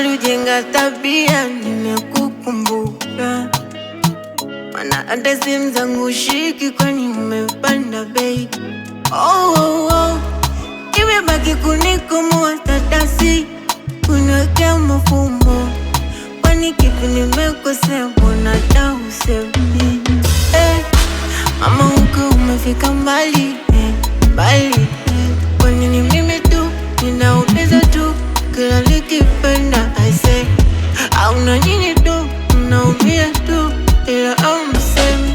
ulijenga tabia, nimekukumbuka. Mana hata simu zangu shiki, kwani umepanda bei. Imebaki kunikomoa tatasi, kuniwekea mafumbo. Kwani kipi nimekosea, mbona tausemi? Mama huko umefika mbali, mbali. Kwani ni mimi tu, ninauliza tu, kila nikipenda I say. Au na nyinyi tu, mnaumia tu, ila au msemi.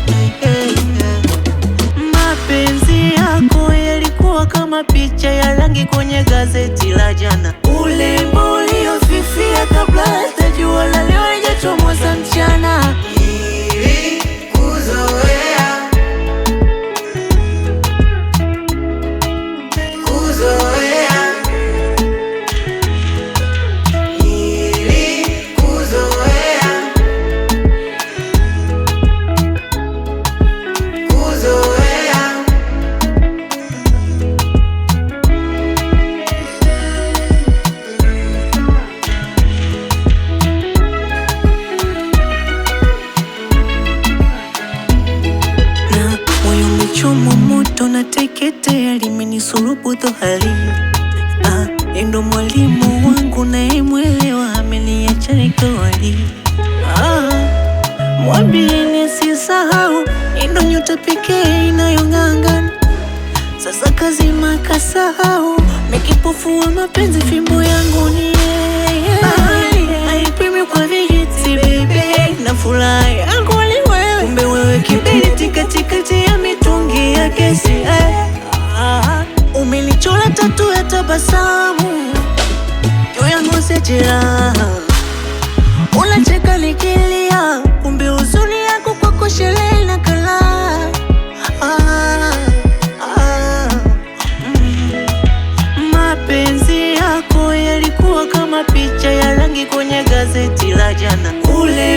Mapenzi yako yalikuwa kama picha ya rangi kwenye gazeti la jana. Urembo uliofifia kabla hata jua la leo halijachomoza mchana. Choma moto na teketea, limenisurubu dhohari. Endo mwalimu wangu naemwelewa, ameniacha nikawali. Mwambieni sisahau, endo nyota pekee inayong'ang'ana. Sasa kazima kasahau, mekipofu wa mapenzi, fimbo yangu ni yeye. Haipimi kwa vijiti baby, na furaha yangu ni wewe. Kumbe wewe kibiriti katikati ya mitungi ya gesi. Umenichora tatu ya tabasamu juu ya ngozi ya jeraha. Unacheka nikilia, kumbe huzuni yako kwako sherehe na kala. Mapenzi yako yalikuwa kama picha ya rangi kwenye gazeti la jana. Ule